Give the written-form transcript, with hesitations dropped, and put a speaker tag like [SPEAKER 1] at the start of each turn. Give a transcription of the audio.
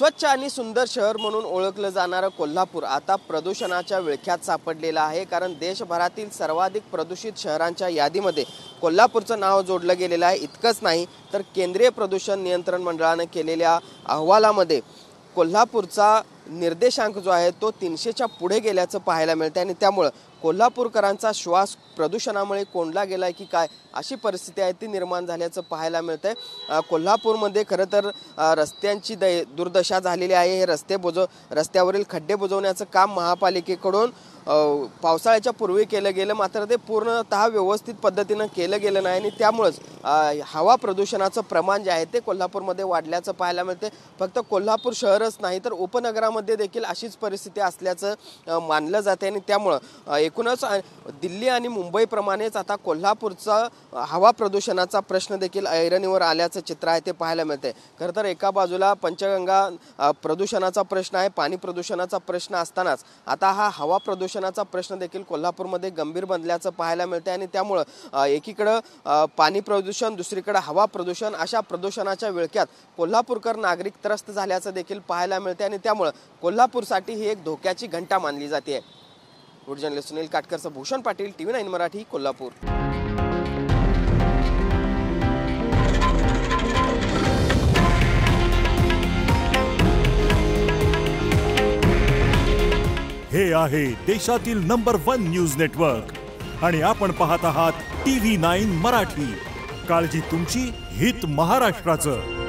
[SPEAKER 1] स्वच्छ आणि सुंदर शहर म्हणून ओळखलं जाणारं कोल्हापूर आता प्रदूषणाच्या विळख्यात सापडलेलं आहे। कारण देशभरातील सर्वाधिक प्रदूषित शहरांच्या यादीमध्ये कोल्हापूरचं नाव जोडलं गेलेलं आहे। इतकंच नाही तर केंद्रीय प्रदूषण नियंत्रण मंडळाने केलेल्या अहवालामध्ये कोल्हापूरचा निर्देशांक जो आहे तो 300च्या पुढे गेल्याचं पाहायला मिळतं आणि त्यामुळे कोल्हापूरकरांचा श्वास प्रदूषणामुळे कोंडला गेलाय की काय अशी परिस्थिती आहे ती निर्माण झाल्याचं पाहायला मिळतंय। कोल्हापूरमध्ये खरं तर रस्त्यांची दुर्दशा झालेली आहे। हे रस्त्यावरील खड्डे बुजवण्याचं काम महापालिकेकडून पावसाळ्याच्या पूर्वी केलं गेलं, मात्र ते पूर्णतः व्यवस्थित पद्धतीने केलं गेलं नाही आणि त्यामुळेच हवा प्रदूषणाचं प्रमाण जे आहे ते कोल्हापूरमध्ये वाढल्याचं पाहायला मिळते। फक्त कोल्हापूर शहरच नाही तर उपनगरामध्ये देखील अशीच परिस्थिती असल्याचं मानलं जाते आणि त्यामुळे एकूणच दिल्ली आणि मुंबईप्रमाणेच आता कोल्हापूरचा हवा प्रदूषणाचा प्रश्न देखील ऐरणीवर आल्याचं चित्र आहे ते पाहायला मिळते। खरं तर एका बाजूला पंचगंगा प्रदूषणाचा प्रश्न आहे, पाणी प्रदूषणाचा प्रश्न असतानाच आता हा हवा प्रदूषणाचा प्रश्न देखील कोल्हापूरमध्ये गंभीर बनल्याचं पाहायला मिळते आणि त्यामुळे एकीकडे पाणी प्रदूषण, दुसरीकडे हवा प्रदूषण अशा प्रदूषणाच्या विळख्यात कोल्हापूरकर नागरिक त्रस्त झाल्याचं देखील पाहायला मिळते आणि त्यामुळे कोल्हापूरसाठी ही एक धोक्याची घंटा मानली जाते। जर्नलिस्ट सुनील काटकरसह भूषण पाटील, TV9 मराठी, कोल्हापूर।
[SPEAKER 2] हे आहे देशातील नंबर 1 न्यूज नेटवर्क आणि आपण पाहत आहात TV9 मराठी। काळजी तुमची, हित महाराष्ट्राचं।